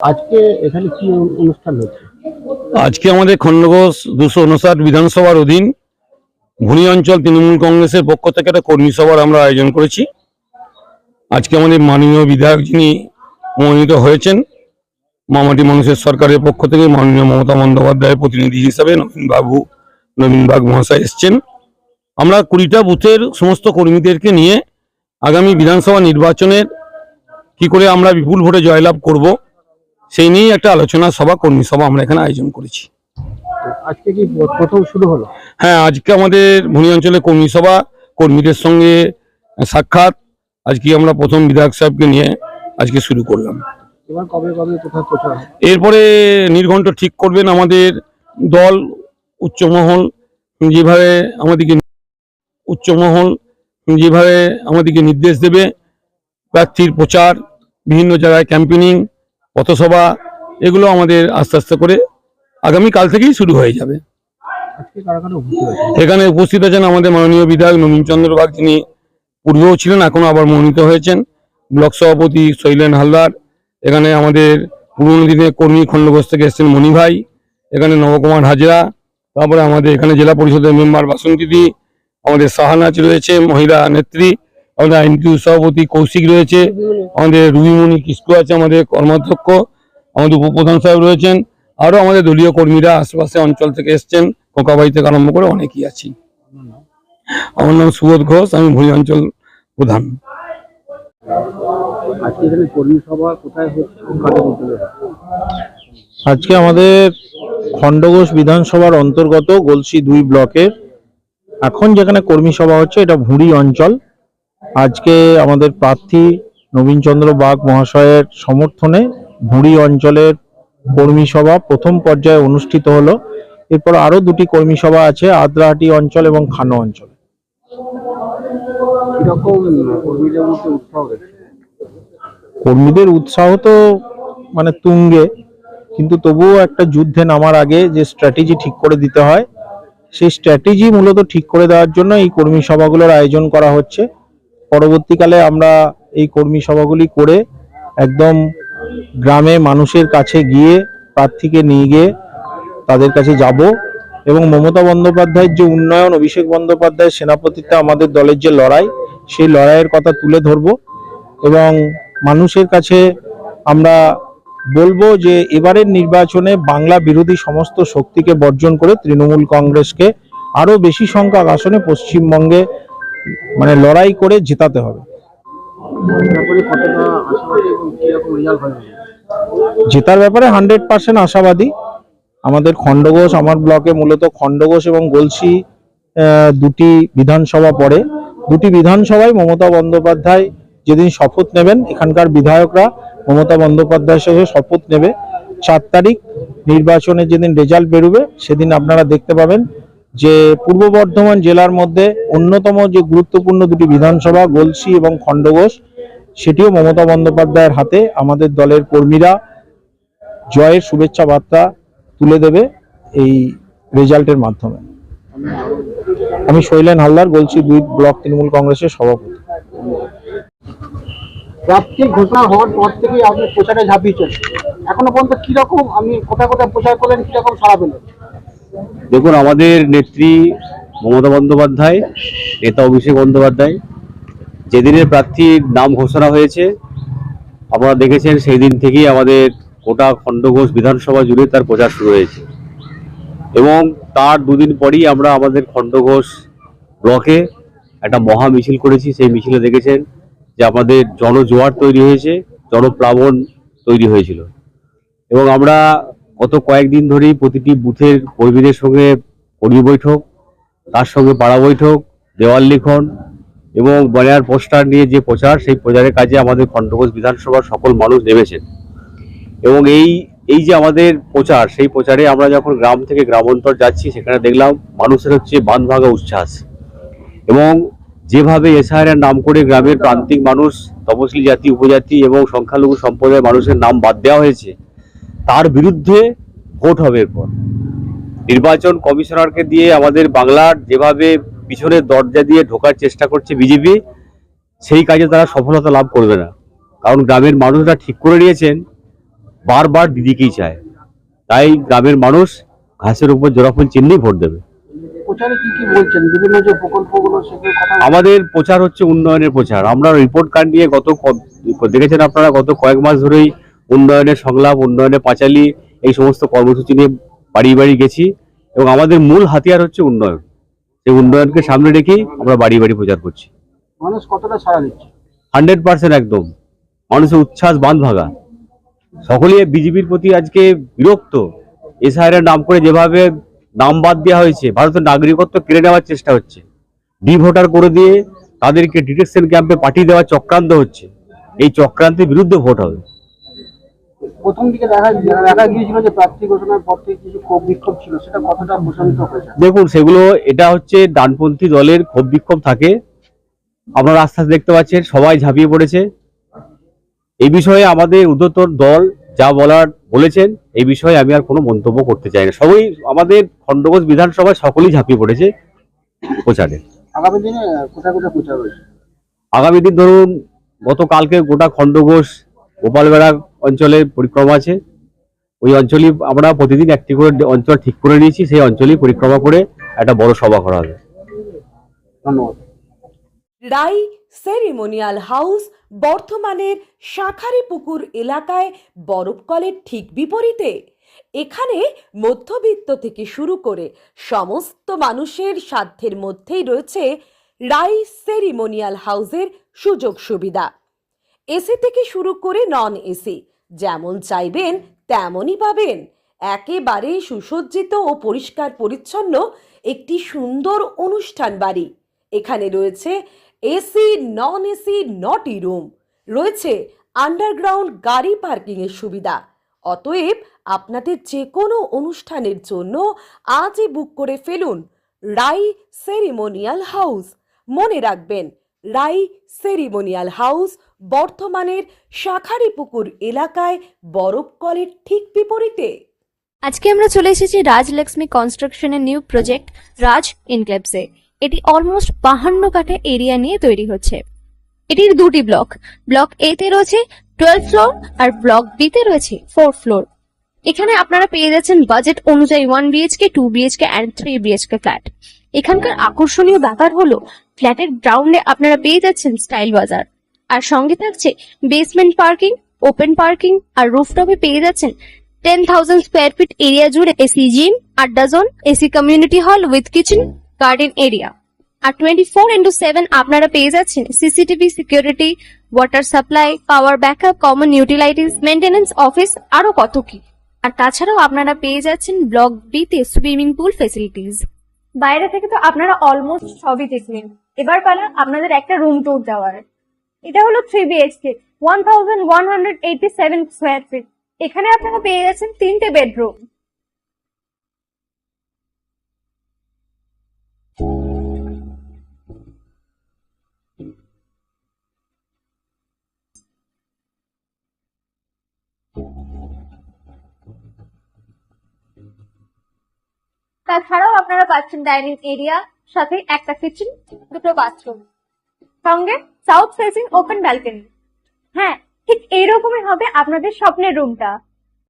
আজকে এখানে কি অনুষ্ঠান হচ্ছে? আজকে আমাদের খণ্ডঘোষ 259 বিধানসভার অধীন ভুনি অঞ্চল তৃণমূল কংগ্রেসের পক্ষ থেকে একটা কর্মী সভার আমরা আয়োজন করেছি। আজকে আমাদের মাননীয় বিধায়ক যিনি মনোনীত হয়েছেন মামাটি মানুষের সরকারের পক্ষ থেকে মাননীয় মমতা বন্দ্যোপাধ্যায়ের প্রতিনিধি হিসাবে নবীন বাগ মহাশয় এসছেন। আমরা 20টা বুথের সমস্ত কর্মীদেরকে নিয়ে আগামী বিধানসভা নির্বাচনের কি করে আমরা বিপুল ভোটে জয়লাভ করব সেই নিয়েই একটা আলোচনা সভা কর্মী সভা আমরা এখানে আয়োজন করেছি। আজকে কি প্রথম শুরু হলো? হ্যাঁ, আজকে আমাদের ভুনি অঞ্চলে কর্মী সভা, কর্মীদের সঙ্গে সাক্ষাৎ আজকে আমরা প্রথম বিধায়ক সাহেবকে নিয়ে আজকে শুরু করলাম। এবার কবে কবে কোথায় প্রচার হবে? এরপরে নির্ঘণ্ট ঠিক করবেন আমাদের দল। উচ্চমহল যেভাবে আমাদেরকে নির্দেশ দেবে, প্রার্থীর প্রচার, বিভিন্ন জায়গায় ক্যাম্পেনিং, পথসভা, এগুলো আমাদের আস্তে আস্তে করে আগামীকাল থেকেই শুরু হয়ে যাবে। এখানে উপস্থিত আছেন আমাদের মাননীয় বিধায়ক নবীন চন্দ্র বাগ, যিনি পূর্বেও ছিলেন, এখনো আবার মনোনীত হয়েছেন। ব্লক সভাপতি শৈলেন হালদার, এখানে আমাদের পুরনো দিনের কর্মী খণ্ডঘোষ থেকে এসেছেন মণি ভাই, এখানে নবকুমার হাজরা, তারপরে আমাদের এখানে জেলা পরিষদের মেম্বার বাসন্তীদি, আমাদের সাহানাজ রয়েছে মহিলা নেত্রী, আমাদের আইনটিউ সভাপতি কৌশিক রয়েছে, আমাদের রুবিমণি কিস্কু আছে আমাদের কর্মাধ্যক্ষ, আমাদের উপপ্রধান সাহেব রয়েছেন, আরও আমাদের দলীয় কর্মীরা আশেপাশে অঞ্চল থেকে এসছেন, কোকাবাড়ি থেকে আরম্ভ করে অনেকেই আছি। আমার নাম সুবোধ ঘোষ, আমি ভুনি অঞ্চল প্রধান। আজকে আমাদের খণ্ডঘোষ বিধানসভার অন্তর্গত গলসি 2 ব্লকের এখন যেখানে কর্মী সভা হচ্ছে এটা ভুঁড়ি অঞ্চল। আজকে আমাদের প্রার্থী নবীন চন্দ্র বাগ মহাশয়ের সমর্থনে ভুঁড়ি অঞ্চলের কর্মী সভা প্রথম পর্যায়ে অনুষ্ঠিত হলো। এরপর আরো 2টি কর্মী সভা আছে আদ্রাহাটি অঞ্চল এবং খানো অঞ্চলে। কর্মীদের উৎসাহ তো মানে তুঙ্গে, কিন্তু তবুও একটা যুদ্ধে নামার আগে যে স্ট্র্যাটেজি ঠিক করে দিতে হয়, সেই স্ট্র্যাটেজি মূলত ঠিক করে দেওয়ার জন্য এই কর্মী সভাগুলোর আয়োজন করা হচ্ছে। পরবর্তীকালে আমরা এই কর্মী সভাগুলি করে একদম গ্রামে মানুষের কাছে গিয়ে প্রার্থীকে নিয়ে গিয়ে তাদের কাছে যাব এবং মমতা বন্দ্যোপাধ্যায়ের যে উন্নয়ন, অভিষেক বন্দ্যোপাধ্যায়ের সেনাপতিত্বে আমাদের দলের যে লড়াই, সেই লড়াইয়ের কথা তুলে ধরব এবং মানুষের কাছে আমরা বলবো যে এবারের নির্বাচনে বাংলা বিরোধী সমস্ত শক্তিকে বর্জন করে তৃণমূল কংগ্রেসকে আরো বেশি সংখ্যক আসনে পশ্চিমবঙ্গে মানে লড়াই করে জেতাতে হবে। জেতার ব্যাপারে 100% আশাবাদী। আমাদের খণ্ডঘোষ, আমার ব্লকে মূলত খণ্ডঘোষ এবং গলসি 2টি বিধানসভা পড়ে। 2টি বিধানসভায় মমতা বন্দ্যোপাধ্যায় যেদিন শপথ নেবেন, এখানকার বিধায়করা মমতা বন্দ্যোপাধ্যায়ের সঙ্গে শপথ নেবে। 4 তারিখ নির্বাচনে যেদিন রেজাল্ট বেরোবে সেদিন আপনারা দেখতে পাবেন যে পূর্ব বর্ধমান জেলার মধ্যে অন্যতম যে গুরুত্বপূর্ণ 2টি বিধানসভা গলসি এবং খণ্ডঘোষ, সেটিও মমতা বন্দ্যোপাধ্যায়ের হাতে আমাদের দলের কর্মীরা জয়ের শুভেচ্ছা বার্তা তুলে দেবে এই রেজাল্টের মাধ্যমে। আমি শৈলেন হালদার, গলসি 2 ব্লক তৃণমূল কংগ্রেসের সভাপতি। প্রার্থী ঘোষণা হওয়ার পর থেকেই আপনি প্রচারে ঝাঁপিয়েছেন, এখনো পর্যন্ত কিরকম আপনি কোথায় কোথায় প্রচার করলেন, কিরকম সাড়া পেলেন? দেখুন, আমাদের নেত্রী মমতা বন্দ্যোপাধ্যায়, নেতা অভিষেক বন্দ্যোপাধ্যায় যেদিনের প্রার্থীর নাম ঘোষণা হয়েছে আপনারা দেখেছেন, সেই দিন থেকেই আমাদের গোটা খণ্ডঘোষ বিধানসভা জুড়ে তার প্রচার শুরু হয়েছে এবং তার 2 দিন পরই আমরা আমাদের খণ্ডঘোষ ব্লকে একটা মহা মিছিল করেছি। সেই মিছিলে দেখেছেন যে আমাদের জনজোয়ার তৈরি হয়েছে, জনপ্লাবন তৈরি হয়েছিল এবং আমরা গত কয়েকদিন ধরেই প্রতিটি বুথের কর্মীদের সঙ্গে কর্মী বৈঠক, তার সঙ্গে পাড়া বৈঠক, দেওয়াল লিখন এবং ব্যানার পোস্টার নিয়ে যে প্রচার, সেই প্রচারের কাজে আমাদের খণ্ডঘোষ বিধানসভার সকল মানুষ নেমেছেন এবং এই যে আমাদের প্রচার, সেই প্রচারে আমরা যখন গ্রাম থেকে গ্রামান্তর যাচ্ছি সেখানে দেখলাম মানুষের হচ্ছে বাঁধ ভাঙা উচ্ছ্বাস এবং যেভাবে এসআইআর নাম করে গ্রামের প্রান্তিক মানুষ, তপশিলি জাতি, উপজাতি এবং সংখ্যালঘু সম্প্রদায়ের মানুষের নাম বাদ দেওয়া হয়েছে, তার বিরুদ্ধে ভোট হবে। এরপর নির্বাচন কমিশনারকে দিয়ে আমাদের বাংলার যেভাবে পিছনের দরজা দিয়ে ঢোকার চেষ্টা করছে বিজেপি, সেই কাজে তারা সফলতা লাভ করবে না। কারণ গ্রামের মানুষরা ঠিক করে নিয়েছেন বারবার দিদিকেই চায়। তাই গ্রামের মানুষ ঘাসের উপর জোড়া ফুল চিহ্নেই ভোট দেবে। প্রচারে কি কি বলছেন, বিভিন্ন যে প্রকল্পগুলো সেগুলো কথা আমাদের প্রচার হচ্ছে উন্নয়নের প্রচার। আমরা রিপোর্ট কার্ড নিয়ে দেখেছেন আপনারা, গত কয়েক মাস ধরেই উন্নয়নের সংলাপ, উন্নয়নের পাঁচালী, এই সমস্ত কর্মসূচি নিয়ে বাড়ি বাড়ি গেছি এবং আমাদের মূল হাতিয়ার হচ্ছে উন্নয়ন। সেই উন্নয়নকে সামনে রেখেই আমরা বাড়ি বাড়ি প্রচার করছি। মানুষ কতটা সাড়া দিচ্ছে? 100% একদম। মানুষের উচ্ছ্বাস বাঁধ ভাঙা। সকলেই বিজেপির প্রতি আজকে বিরক্ত। এসআইআর নাম করে যেভাবে নাম বাদ দেওয়া হয়েছে, ভারতের নাগরিকত্ব কেড়ে নেওয়ার চেষ্টা হচ্ছে, ভোটার করে দিয়ে তাদেরকে ডিটেকশন ক্যাম্পে পাঠিয়ে দেওয়ার চক্রান্ত হচ্ছে। এই চক্রান্তের বিরুদ্ধে ভোট হবে। প্রথম দিকে দেখা গিয়েছিল যে প্রার্থী ঘোষণার পর থেকে কিছু ক্ষোভ বিক্ষোভ ছিল, সেটা কতটা প্রশমিত হয়েছে? দেখুন, সেগুলো এটা হচ্ছে ডানপন্থী দলের ক্ষোভ বিক্ষোভ থাকে। আপনারা আস্তে আস্তে দেখতে পাচ্ছেন সবাই ঝাঁপিয়ে পড়েছে। এই বিষয়ে আমাদের ঊর্ধ্বতন দল যা বলার বলেছেন, এই বিষয়ে আমি আর কোনো মন্তব্য করতে চাই না। সবাই আমাদের খণ্ডঘোষ বিধানসভায় সকলেই ঝাঁপিয়ে পড়েছে প্রচারে। আগামী দিনে কোথায় কোথায় প্রচার রয়েছে? আগামী দিন ধরুন, গতকালকে গোটা খণ্ডঘোষ গোপালবেড়া অঞ্চলে পরিক্রমা আছে। ওই অঞ্চলই আমরা প্রতিদিন একটি করে অঞ্চল ঠিক করে নিয়েছি, সেই অঞ্চলই পরিক্রমা করে একটা বড় সভা করা হবে। ধন্যবাদ। রাই সেরিমোনিয়াল হাউস বর্ধমানের শাঁখারীপুকুর এলাকায় বরফকলের ঠিক বিপরীতে। এখানে মধ্যবিত্ত থেকে শুরু করে সমস্ত মানুষের সাধ্যের মধ্যেই রয়েছে রাই সেরিমোনিয়াল হাউসের সুযোগ সুবিধা। এসি থেকে শুরু করে নন এসি যেমন চাইবেন তেমনই পাবেন। একেবারে সুসজ্জিত ও পরিষ্কার পরিচ্ছন্ন একটি সুন্দর অনুষ্ঠান বাড়ি। এখানে রয়েছে এসি, নন এসি, নটি রুম, রয়েছে আন্ডারগ্রাউন্ড গাড়ি পার্কিংয়ের সুবিধা। অতএব আপনাদের যে কোনো অনুষ্ঠানের জন্য আজই বুক করে ফেলুন রাই সেরিমোনিয়াল হাউস। মনে রাখবেন, রাই সেরিমোনিয়াল হাউস বর্ধমানের শাঁখারীপুকুর এলাকায় বরফকলের ঠিক বিপরীতে। আজকে আমরা চলে এসেছি রাজলক্ষ্মী কনস্ট্রাকশনের নিউ প্রজেক্ট রাজ ইনক্লেভসে। এটি অলমোস্ট 52 কাঠা এরিয়া নিয়ে তৈরি হচ্ছে। এটির দুটি ব্লক, ব্লক এ তে রয়েছে 12 ফ্লোর আর ব্লক বি তে রয়েছে 4 ফ্লোর। এখানে আপনারা পেয়ে যাচ্ছেন বাজেট অনুযায়ী 1 BHK, 2 BHK and 3 BHK flat. এখানকার আকর্ষণীয় ব্যাপার হলো ফ্ল্যাটের গ্রাউন্ডে আপনারা পেয়ে যাচ্ছেন স্টাইল বাজার, আর সঙ্গে থাকছে বেসমেন্ট পার্কিং, ওপেন পার্কিং, আর রুফটপে পেয়ে যাচ্ছেন 10,000 স্কোয়ার ফিট এরিয়া জুড়ে এসি জিম, আড্ডা zone, AC community hall with kitchen, garden area. আর 24/7 আপনারা পেয়ে যাচ্ছেন CCTV security, water supply, power backup, common utilities, maintenance office, আরো কত কি। আর তাছাড়াও আপনারা পেয়ে যাচ্ছেন ব্লক বি তে সুইমিং পুল ফেসিলিটিস। বাইরে থেকে তো আপনারা অলমোস্ট সবই দেখলেন, এবার পালা আপনাদের একটা রুম ট্যুর দেওয়ার। এটা হলো 3 BHK, 1187 স্কোয়ার ফিট। এখানে আপনারা পেয়ে যাচ্ছেন 3টে বেডরুম। তাছাড়াও আপনারা পাচ্ছেন ডাইনিং এরিয়া, সাথে একটা কিচেন, দুটো বাথরুম, সঙ্গে সাউথ ফেসিং ওপেন ব্যালকনি। হ্যাঁ, ঠিক এইরকমই হবে আপনাদের স্বপ্নের রুমটা।